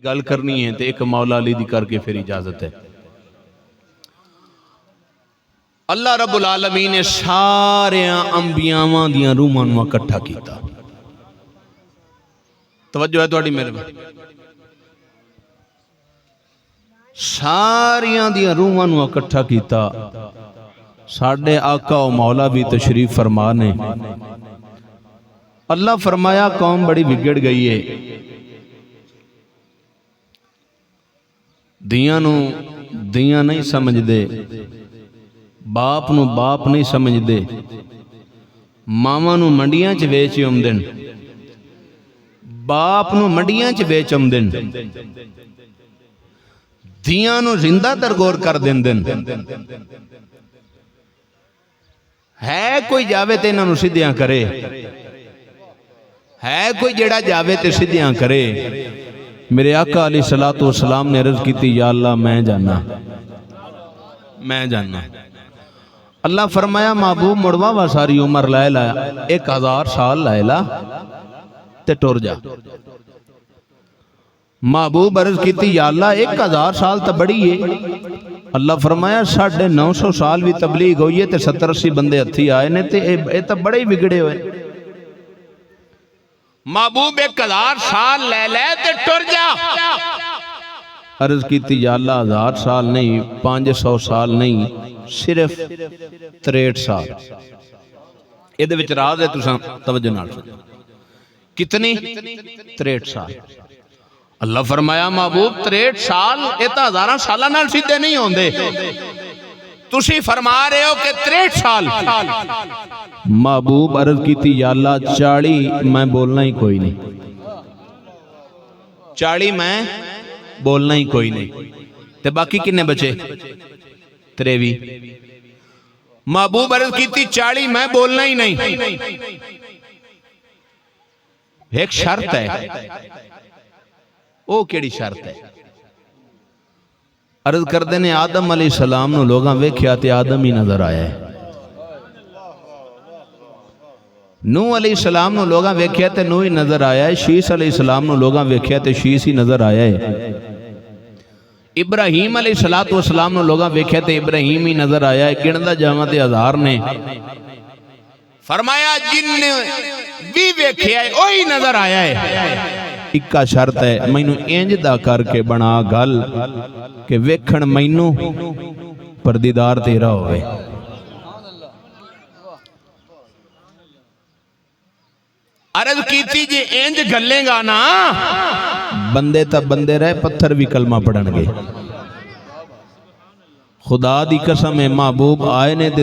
گل کرنی ہے تو ایک مولا علی دی کر کے پھر اجازت ہے۔ اللہ رب العالمین نے سارے انبیاء دیاں روحاں نوں اکٹھا کیتا۔ توجہ ہے تہاڈی میرے میں؟ ساریاں دیاں روحاں نوں اکٹھا کیتا۔ ساڈے آقا و مولا بھی تشریف فرما نے۔ اللہ فرمایا قوم بڑی بگڑ گئی ہے، دیاں نوں دیاں نہیں سمجھ دے، باپ نو باپ نہیں سمجھ دے، ماواں نو منڈیاں چ ویچ آمدن، باپ نو منڈیاں چ ویچ آمدن، دیاں نو زندہ درگور کر دیندن۔ ہے کوئی جاوے تے انہاں نو سدھیاں کرے، ہے کوئی جڑا جاوے تے سدھیاں کرے۔ میرے آقا علیہ الصلوۃ والسلام نے عرض کی تھی، یا اللہ میں جانا، میں جانا۔ اللہ فرمایا محبوب مڑوا وا ساری عمر لائے لا، 1000 سال لائے لا تے ٹر جا۔ محبوب عرض کی تھی، یا اللہ 1000 سال تا بڑی ہے۔ اللہ فرمایا 950 سال بھی تبلیغ ہوئی ہے تے 70-80 بندے ہتھی آئے نے تے اے تا بڑے ہی بگڑے ہوئے۔ محبوب 1000 سال لے لے تے ٹر جا۔ عرض کی تھی، یا اللہ 1000 سال نہیں، 500 سال نہیں، صرف 63 سال۔ یہ دے وچ راز ہے، تساں توجہ نال سنو۔ کتنی؟ 63 سال۔ اللہ فرمایا محبوب 63 سال یہ تو 1000 سالہ نال سیدھے نہیں ہوندے، تسی فرما رہے ہو کہ 63 سال۔ محبوب عرض کی تھی، یا اللہ 40 میں بولنا ہی کوئی نہیں، 40 میں بولنا ہی کوئی نہیں، تے باقی کنے بچے؟ 23۔ محبوب عرض کی تھی 40 میں بولنا ہی نہیں، ایک شرط ہے۔ او کیڑی شرط ہے؟ عرض کر دینے آدم علیہ السلام نو لوگاں ویکھیا تے آدم ہی نظر آیا ہے، نوح علیہ السلام نو لوگاں ویکھیا تے نوح ہی نظر آیا ہے، شیس علیہ السلام نو لوگاں ویکھیا تے شیس ہی نظر آیا ہے، ابراہیم علیہ السلام نو لوگاں ویکھیا تے ابراہیم ہی نظر آیا ہے۔ گندا جاواں تے 1000 نے۔ فرمایا جن بھی ویکھیا ہے وہی نظر آیا ہے۔ اکا شرط ہے، مینوں انج دا کر کے بنا گل کہ ویکھن مینوں پر دیدار تیرا ہوئے۔ عرض کیتی جے انج گلیں گا نا، بندے تا بندے رہے، پتھر بھی کلمہ پڑھن گے۔ خدا دی قسم ہے، محبوب آئے نے تے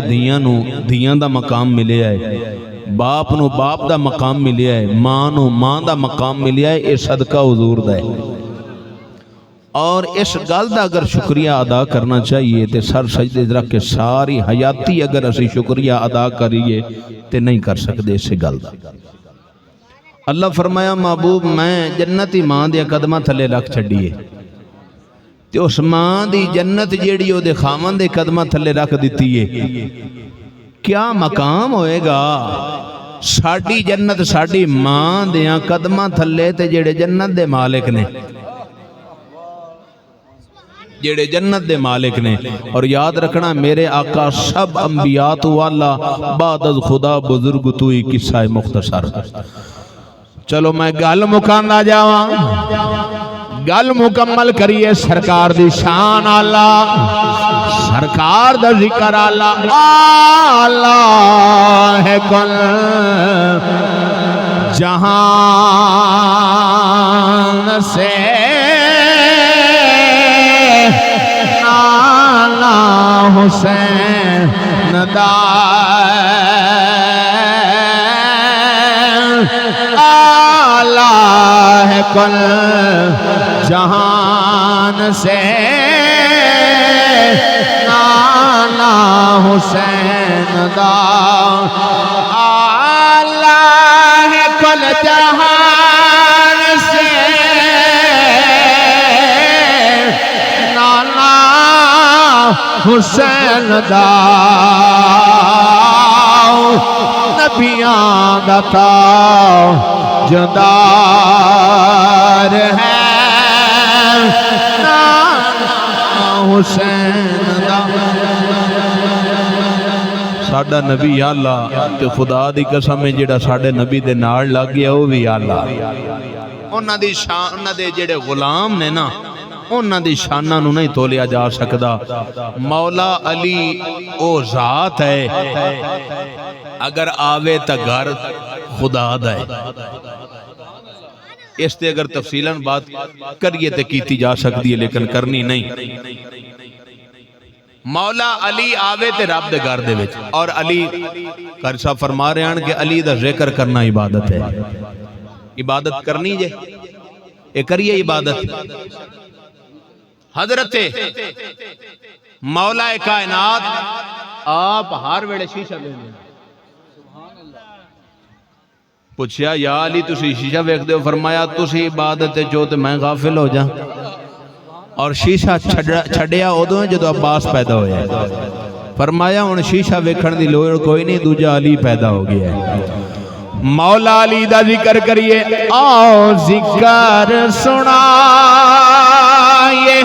دیاں دا مقام ملے آئے، باپ نو باپ دا مقام ملے آئے، ماں نو ماں دا مقام ملے آئے، اے صدقہ حضور دا ہے۔ اور اس گل دا اگر شکریہ ادا کرنا چاہیے تے سر سجدے رکھ کے ساری حیاتی اگر اسی شکریہ ادا کریے تے نہیں کر سکتے اس گل دا۔ اللہ فرمایا محبوب میں جنتی ماں دیا قدمہ تھلے رکھ چھڑیے، تے اس ماں دی جنت جیڑی ہو دے خامن دے قدمہ تھلے رکھ دیتی ہے۔ کیا مقام ہوئے گا؟ ساڑی جنت ساڑی ماں دیا قدمہ تھلے تے جیڑے جنت دے مالک نے، جیڑے جنت دے مالک نے۔ اور یاد رکھنا میرے آقا سب انبیاء تو والا بعد از خدا بزرگ تو ہی قصہ مختصر۔ چلو میں گل مکانا جاواں، گل مکمل کریے سرکار دی شان اللہ، سرکار دا ذکر اللہ۔ اللہ ہے کل جہان سے نالا حسین اللہ ہے کل جہان سے نالا حسین دا، اللہ ہے کل جہان سے نالا حسین دا، نبیان دا تاجدار ہے حسین دا ساڈا نبی یا اللہ تے خدا دی قسم ہے جڑا ساڈے نبی دے نال لگ گیا وہ بھی یا اللہ انہاں دی شان انہاں دے جڑے غلام نے نا انہاں دی شاناں نو نہیں تولیا جا سکدا مولا علی او ذات ہے اگر آوے تا گھر خدا دا ہے اس تے اگر تفصیلاً بات کریے تے کیتی جا سکتی ہے لیکن کرنی نہیں مولا علی آوے تے رب دے گھر دے وچ اور علی کرسا فرما رہے ہیں کہ علی دا ذکر کرنا عبادت ہے عبادت کرنی جے اے کریے عبادت حضرت مولا کائنات آپ ہر ویلے شیشہ دیندے پوچھیا یا علی تسی شیشہ ویکھ دیو فرمایا تسی عبادت جو تے میں غافل ہو جا اور شیشہ چھڑیا ادو جدو عباس پیدا ہویا ہے فرمایا ہن شیشہ ویکھن دی لوڑ کوئی نہیں دوجا علی پیدا ہو گیا ہے مولا علی دا ذکر کریے آؤ ذکر سنا یہ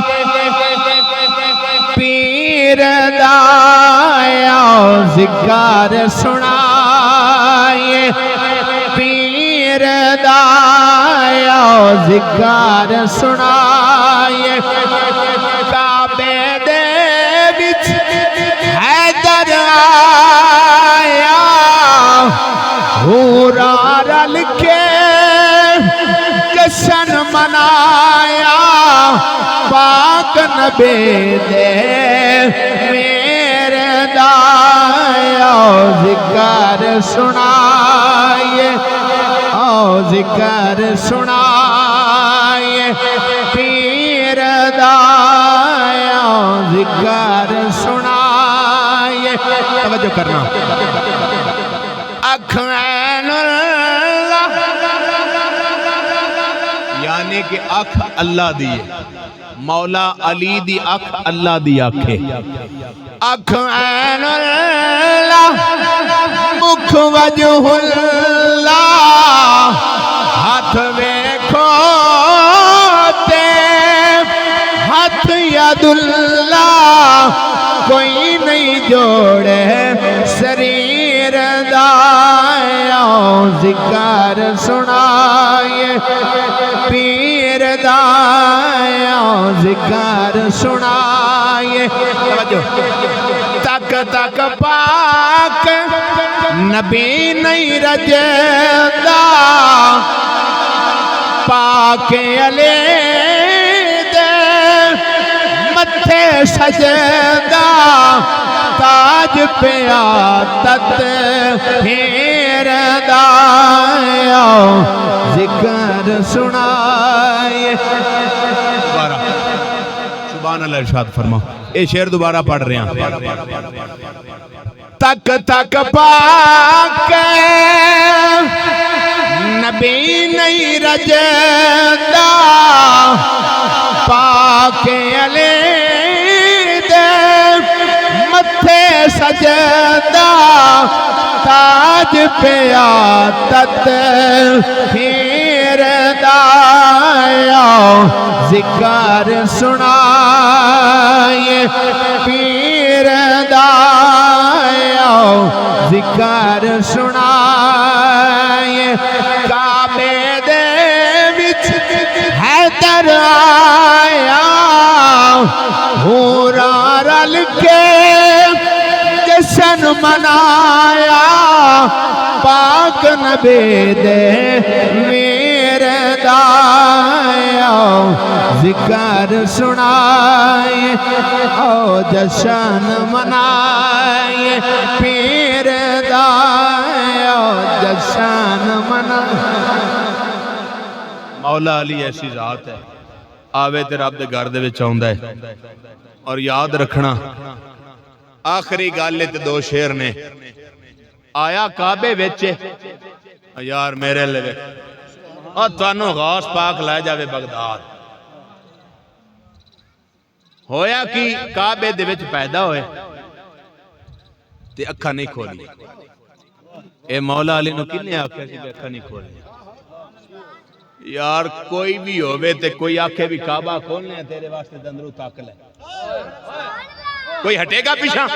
پیر دا آؤ ذکر سنا یہ پیر دا آؤ ذکر سنا یہ کعبے دے وچ حیدر آیا ہورا رل کے جشن منایا پاک نبی دے میرے دایا ذکر سنائے او ذکر سنائے پیر دایا ذکر سنائے توجہ کرنا اکھین اللہ یعنی کہ اکھ اللہ دیئے مولا علی دی اکھ اللہ دی اکھے اکھین اللہ مکھ وجہ اللہ ہاتھ ویکھو تے ہاتھ ید اللہ کوئی نہیں جوڑے شریر دایا ذکر سنائے پیر دایا ذکر سنائے تک تک پاک نبی نہیں رجدا پاک علی دے متھے سجدہ تاج پہ آتت پھیر دایا ذکر سنائے دوبارہ سبحان اللہ ارشاد فرما اے شعر دوبارہ پڑھ رہے ہیں تک تک پاک نبی نہیں رجدا پاک علی دے متھے سجدہ تاج پہ آتت پھیر دایا ذکر سنائے پیر دایا ذکر سنائے کعبے دے وچ حیدر آیا ہورا رل کے جشن منایا پاک نبی دے میرے دایا ذکر سنائے او جشن منائے پیر دایا جشن منائے مولا علی ایسی ذات ہے آوے تے رب دے گھر دے وچ آوندا ہے اور یاد رکھنا آخری گالے تے دو شعر نے آیا کعبے وچ یار میرے لے اور تانوں غوث پاک لے جاوے بغداد ہویا کی کعبے دے وچ پیدا ہوئے تے اکھا نہیں کھولی اے مولا علی نو کنے آکھیا سی اکھا نہیں کھولی یار کوئی بھی ہوئے تے کوئی آکھے بھی کعبہ کھولنے ہیں تیرے واسطے دندرو تاک لے کوئی ہٹے گا پیچھا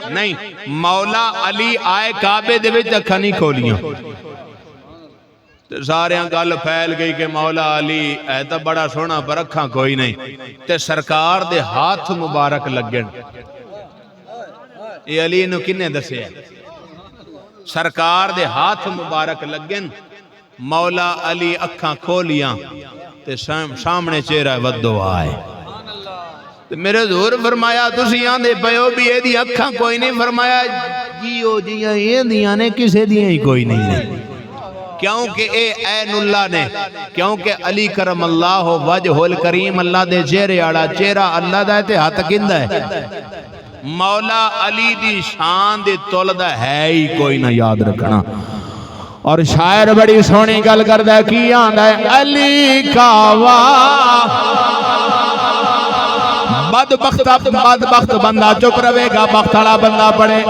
نہیں مولا علی آئے کعبے دے وچ اکھاں نہیں کھولیاں سارے گل پھیل گئی کہ مولا علی اے تا بڑا سونا پر اکھاں کوئی نہیں تے سرکار دے ہاتھ مبارک لگن یہ علی نو کنے دسے ہے سرکار دے ہاتھ مبارک لگن مولا علی اکھاں کھولیاں تے سامنے چہرہ ودو آئے میرے حضور فرمایا تسی آندے پیو بھی یہ دی اکھاں کوئی نہیں فرمایا جیو جیاں یہ دیاں نے کسے دیاں ہی کوئی نہیں کیونکہ اے عین اللہ نے کیونکہ علی کرم اللہ وجہ الکریم اللہ دے چہرے آڑا چہرہ اللہ دا تے ہاتھ کندہ ہے مولا علی دی شان دے تولدہ ہے ہی کوئی نہ یاد رکھنا اور شاعر بڑی سونی گل کردہ کی آندہ ہے علی کا بدبخت بندہ چپ روے گا بختڑا بندہ پڑے